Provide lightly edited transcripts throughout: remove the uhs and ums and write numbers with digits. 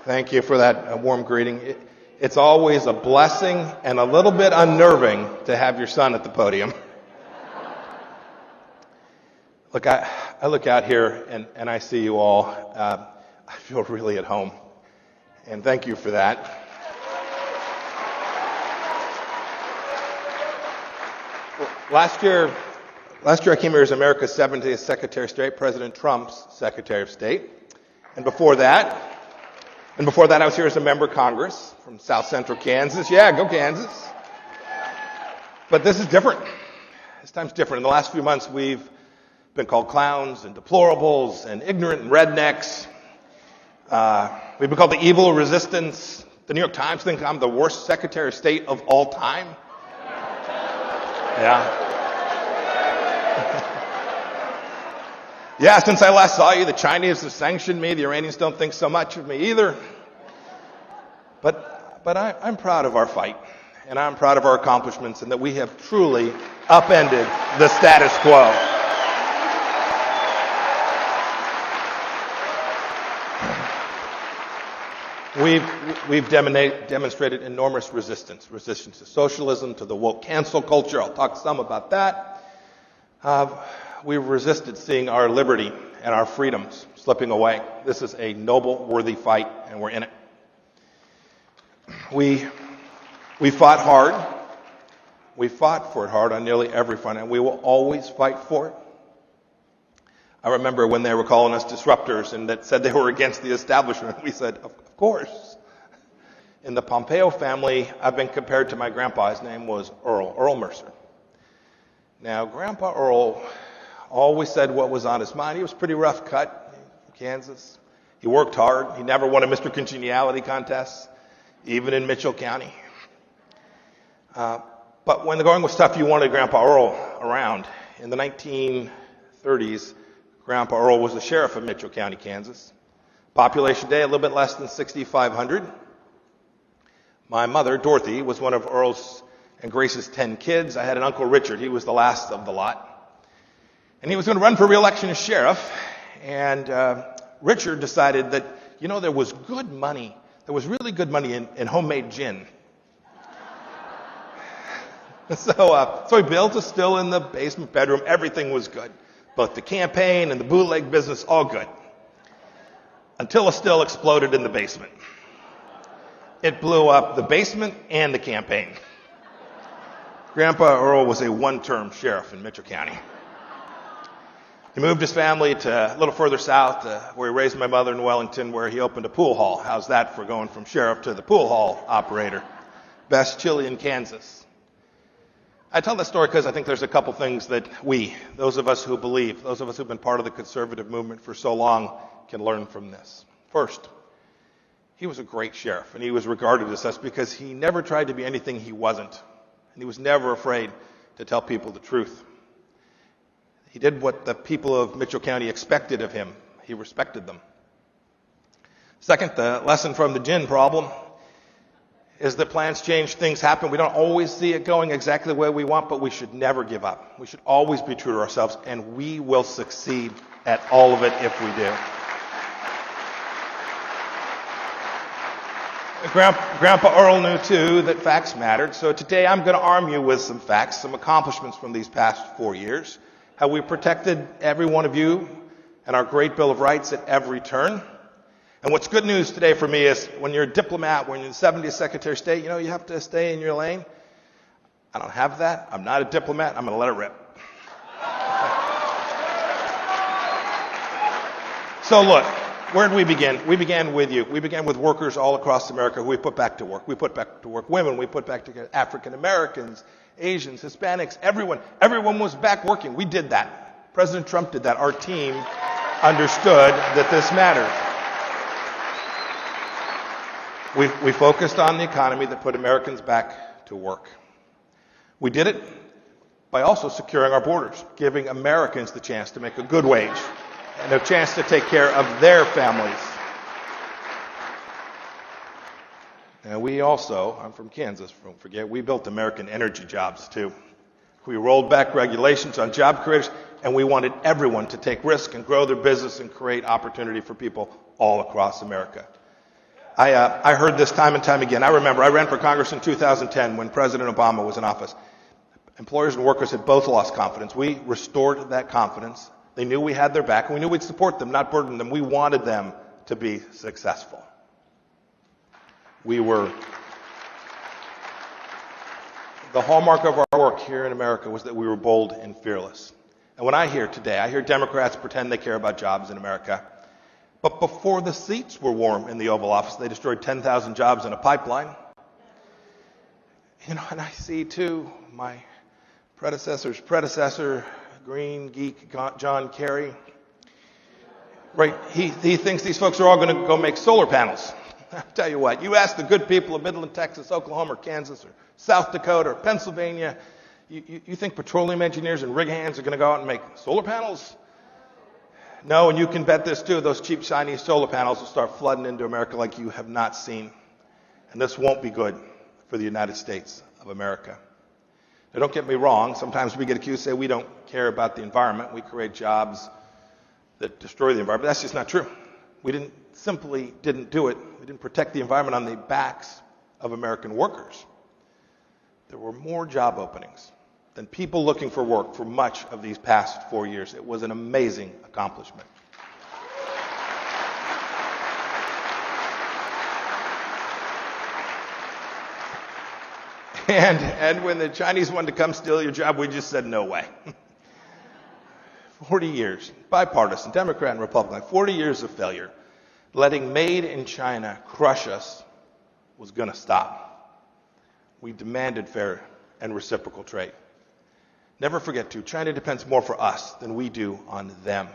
Thank you for that warm greeting. It's always a blessing and a little bit unnerving to have your son at the podium. Look, I look out here and I see you all. I feel really at home. And thank you for that. Last year I came here as America's 70th Secretary of State, President Trump's Secretary of State. And before that, I was here as a member of Congress from South Central Kansas. Yeah, go Kansas. But this is different. This time's different. In the last few months, we've been called clowns and deplorables and ignorant and rednecks. We've been called the evil resistance. The New York Times thinks I'm the worst Secretary of State of all time. Yeah. Yeah, since I last saw you, the Chinese have sanctioned me. The Iranians don't think so much of me either. But I'm proud of our fight, and I'm proud of our accomplishments, and that we have truly upended the status quo. We've demonstrated enormous resistance to socialism, to the woke cancel culture. I'll talk some about that. We've resisted seeing our liberty and our freedoms slipping away. This is a noble, worthy fight, and we're in it. We fought hard. We fought for it hard on nearly every front, and we will always fight for it. I remember when they were calling us disruptors and that said they were against the establishment. We said, of course. In the Pompeo family, I've been compared to my grandpa. His name was Earl Mercer. Now, Grandpa Earl always said what was on his mind. He was pretty rough cut from Kansas. He worked hard. He never won a Mr. Congeniality contest, even in Mitchell County. But when the going was tough, you wanted Grandpa Earl around. In the 1930s, Grandpa Earl was the sheriff of Mitchell County, Kansas. Population day, a little bit less than 6,500. My mother, Dorothy, was one of Earl's and Grace's 10 kids. I had an Uncle Richard. He was the last of the lot. And he was going to run for re-election as sheriff. And Richard decided that, there was good money. There was really good money in homemade gin. So he built a still in the basement bedroom. Everything was good. Both the campaign and the bootleg business, all good. Until a still exploded in the basement. It blew up the basement and the campaign. Grandpa Earl was a one-term sheriff in Mitchell County. He moved his family to a little further south, where he raised my mother in Wellington, where he opened a pool hall. How's that for going from sheriff to the pool hall operator? Best chili in Kansas. I tell that story because I think there's a couple things that those of us who believe, those of us who've been part of the conservative movement for so long, can learn from this. First, he was a great sheriff, and he was regarded as such because he never tried to be anything he wasn't. And he was never afraid to tell people the truth. He did what the people of Mitchell County expected of him. He respected them. Second, the lesson from the gin problem is that plans change, things happen. We don't always see it going exactly the way we want, but we should never give up. We should always be true to ourselves, and we will succeed at all of it if we do. Grandpa Earl knew, too, that facts mattered. So today I'm going to arm you with some facts, some accomplishments from these past 4 years, how we protected every one of you and our great Bill of Rights at every turn. And what's good news today for me is when you're a diplomat, when you're the 70th Secretary of State, you have to stay in your lane. I don't have that. I'm not a diplomat. I'm going to let it rip. So look, Where did we begin? We began with you. We began with workers all across America who we put back to work. We put back to work women. We put back to African Americans, Asians, Hispanics, everyone. Everyone was back working. We did that. President Trump did that. Our team understood that this mattered. We focused on the economy that put Americans back to work. We did it by also securing our borders, giving Americans the chance to make a good wage and a chance to take care of their families. And we also, I'm from Kansas, don't forget, we built American energy jobs too. We rolled back regulations on job creators, and we wanted everyone to take risk and grow their business and create opportunity for people all across America. I heard this time and time again. I remember I ran for Congress in 2010 when President Obama was in office. Employers and workers had both lost confidence. We restored that confidence. They knew we had their back, and we knew we'd support them, not burden them. We wanted them to be successful. The hallmark of our work here in America was that we were bold and fearless. And when I hear Democrats pretend they care about jobs in America. But before the seats were warm in the Oval Office, they destroyed 10,000 jobs in a pipeline. And I see too my predecessor's predecessor, green geek John Kerry. Right, he thinks these folks are all going to go make solar panels. I'll tell you what, you ask the good people of Midland, Texas, Oklahoma, or Kansas, or South Dakota, or Pennsylvania, you think petroleum engineers and rig hands are going to go out and make solar panels? No, and you can bet this too, those cheap Chinese solar panels will start flooding into America like you have not seen. And this won't be good for the United States of America. Now don't get me wrong, sometimes we get accused say we don't care about the environment, we create jobs that destroy the environment. That's just not true. We didn't do it. We didn't protect the environment on the backs of American workers. There were more job openings than people looking for work for much of these past 4 years. It was an amazing accomplishment. And when the Chinese wanted to come steal your job, we just said no way. 40 years, bipartisan, Democrat and Republican, 40 years of failure. Letting made in China crush us was going to stop. We demanded fair and reciprocal trade. Never forget too, China depends more for us than we do on them.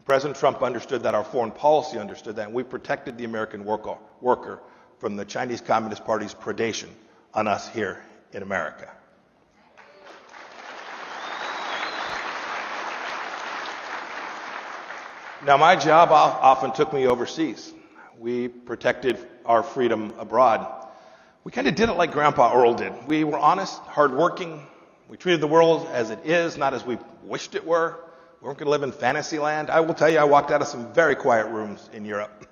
President Trump understood that, our foreign policy understood that, and we protected the American worker from the Chinese Communist Party's predation on us here in America. Now, my job often took me overseas. We protected our freedom abroad. We kind of did it like Grandpa Earl did. We were honest, hardworking. We treated the world as it is, not as we wished it were. We weren't going to live in fantasy land. I will tell you, I walked out of some very quiet rooms in Europe.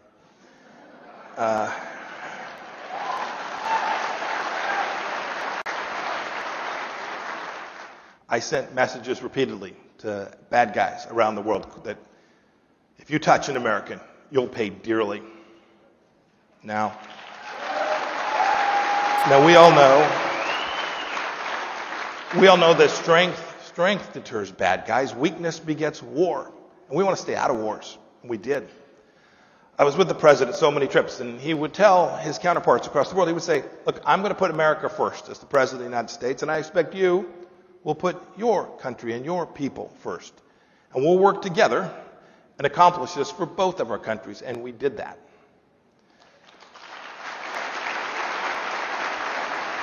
I sent messages repeatedly to bad guys around the world that if you touch an American, you'll pay dearly. Now we all know that strength deters bad guys. Weakness begets war. And we want to stay out of wars. And we did. I was with the president so many trips, and he would tell his counterparts across the world, he would say, look, I'm going to put America first as the president of the United States, and I expect you will put your country and your people first. And we'll work together and accomplish this for both of our countries, and we did that.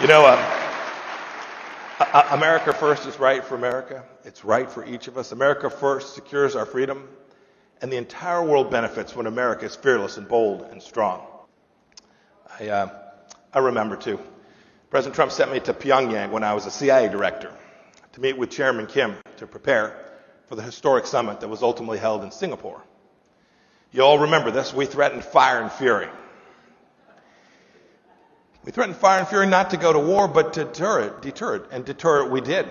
You know, America first is right for America. It's right for each of us. America first secures our freedom, and the entire world benefits when America is fearless and bold and strong. I remember, too, President Trump sent me to Pyongyang when I was a CIA director to meet with Chairman Kim to prepare for the historic summit that was ultimately held in Singapore. You all remember this. We threatened fire and fury. We threatened fire and fury not to go to war, but to deter it, and deter it we did.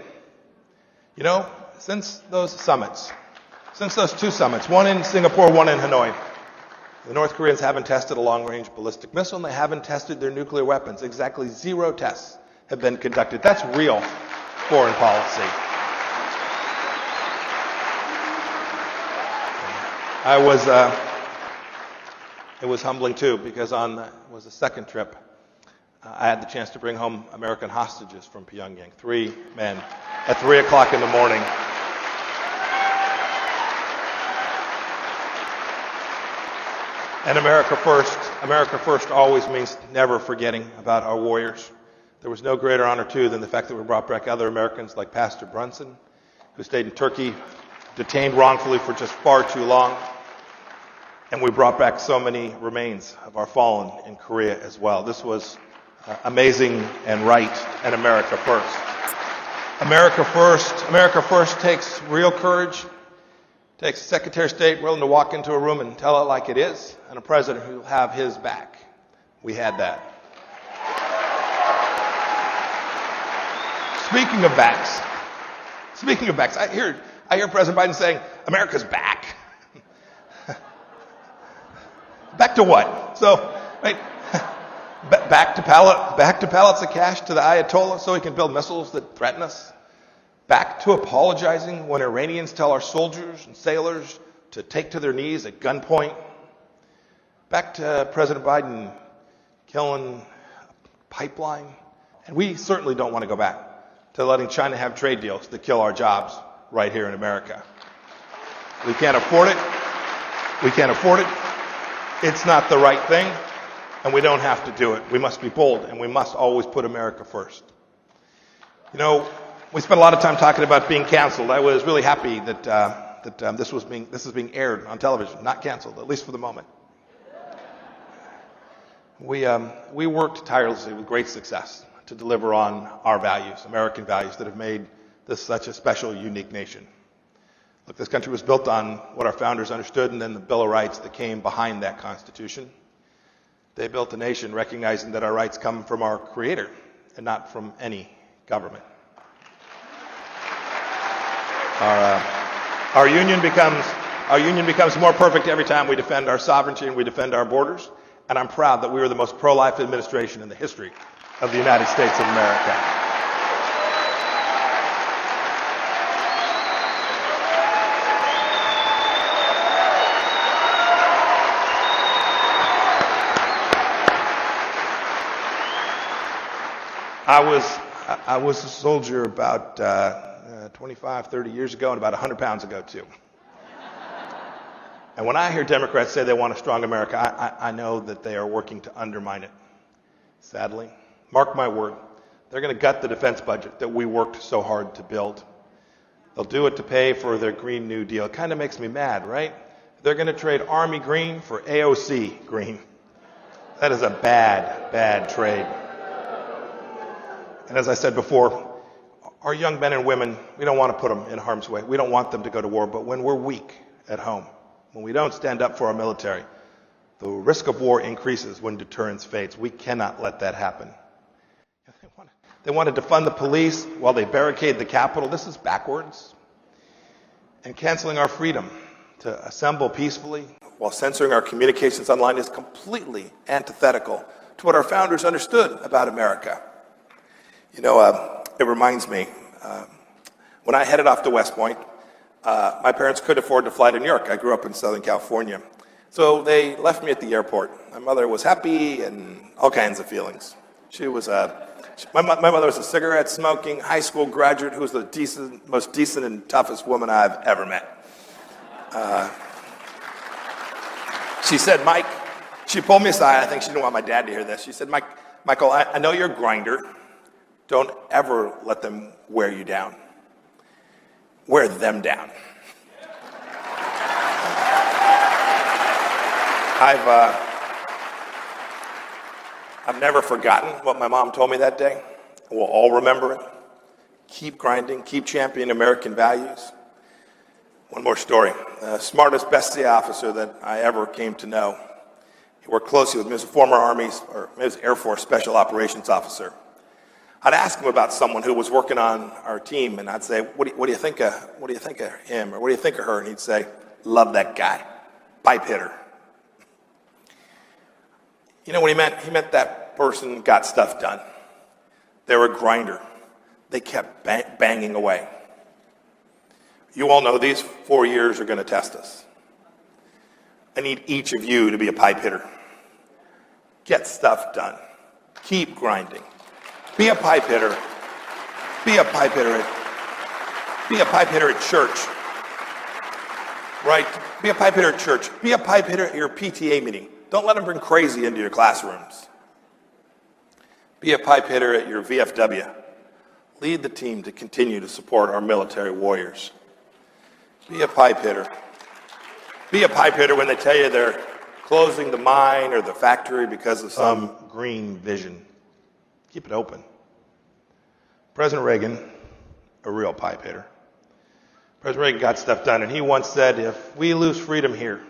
You know, since those two summits, one in Singapore, one in Hanoi, the North Koreans haven't tested a long-range ballistic missile, and they haven't tested their nuclear weapons. Exactly 0 tests have been conducted. That's real foreign policy. It was humbling too, because was the second trip, I had the chance to bring home American hostages from Pyongyang, 3 men at 3 o'clock in the morning. And America first always means never forgetting about our warriors. There was no greater honor, too, than the fact that we brought back other Americans like Pastor Brunson, who stayed in Turkey, detained wrongfully for just far too long. And we brought back so many remains of our fallen in Korea as well. This was amazing and right, and America first. America first takes real courage, takes a Secretary of State willing to walk into a room and tell it like it is, and a president who will have his back. We had that. Speaking of backs, I hear President Biden saying, America's back. Back to what? So, right, back to pallets of cash to the Ayatollah so he can build missiles that threaten us? Back to apologizing when Iranians tell our soldiers and sailors to take to their knees at gunpoint? Back to President Biden killing a pipeline? And we certainly don't want to go back to letting China have trade deals that kill our jobs right here in America. We can't afford it. It's not the right thing, and we don't have to do it. We must be bold, and we must always put America first. You know, we spent a lot of time talking about being canceled. I was really happy that this is being aired on television, not canceled, at least for the moment. We worked tirelessly with great success to deliver on our values, American values that have made this such a special, unique nation. Look, this country was built on what our founders understood, and then the Bill of Rights that came behind that Constitution. They built a nation recognizing that our rights come from our Creator and not from any government. Our union becomes more perfect every time we defend our sovereignty and we defend our borders. And I'm proud that we were the most pro-life administration in the history of the United States of America. I was a soldier about 25, 30 years ago, and about 100 pounds ago, too. And when I hear Democrats say they want a strong America, I know that they are working to undermine it. Sadly, mark my word, they're going to gut the defense budget that we worked so hard to build. They'll do it to pay for their Green New Deal. It kind of makes me mad, right? They're going to trade Army green for AOC green. That is a bad, bad trade. And as I said before, our young men and women, we don't want to put them in harm's way. We don't want them to go to war, but when we're weak at home, when we don't stand up for our military, the risk of war increases when deterrence fades. We cannot let that happen. They want to defund the police while they barricade the Capitol. This is backwards. And canceling our freedom to assemble peacefully while censoring our communications online is completely antithetical to what our founders understood about America. You know, it reminds me, when I headed off to West Point, my parents couldn't afford to fly to New York. I grew up in Southern California. So they left me at the airport. My mother was happy and all kinds of feelings. She was my mother was a cigarette-smoking high school graduate who was the most decent and toughest woman I've ever met. She said, Mike, she pulled me aside. I think she didn't want my dad to hear this. She said, Michael, I know you're a grinder. Don't ever let them wear you down. Wear them down. I've never forgotten what my mom told me that day. We'll all remember it. Keep grinding, keep championing American values. One more story. The smartest, best CIA officer that I ever came to know. He worked closely with me as a former Air Force Special Operations officer. I'd ask him about someone who was working on our team, and I'd say, what do you think of him, or what do you think of her? And he'd say, love that guy, pipe hitter. You know what he meant? He meant that person got stuff done. They were a grinder. They kept banging away. You all know these 4 years are going to test us. I need each of you to be a pipe hitter. Get stuff done. Keep grinding. Be a pipe hitter. Be a pipe hitter at church. Right? Be a pipe hitter at church. Be a pipe hitter at your PTA meeting. Don't let them bring crazy into your classrooms. Be a pipe hitter at your VFW. Lead the team to continue to support our military warriors. Be a pipe hitter. Be a pipe hitter when they tell you they're closing the mine or the factory because of some green vision. Keep it open. President Reagan, a real pipe hitter. President Reagan got stuff done, and he once said, if we lose freedom here,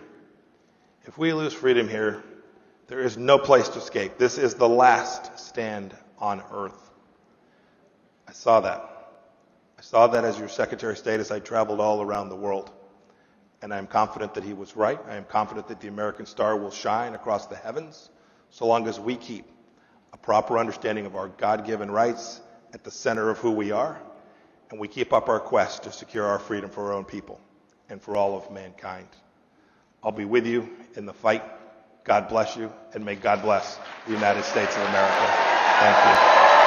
there is no place to escape. This is the last stand on earth. I saw that. I saw that as your Secretary of State as I traveled all around the world. And I am confident that he was right. I am confident that the American star will shine across the heavens so long as we keep a proper understanding of our God-given rights at the center of who we are, and we keep up our quest to secure our freedom for our own people and for all of mankind. I'll be with you in the fight. God bless you, and may God bless the United States of America. Thank you.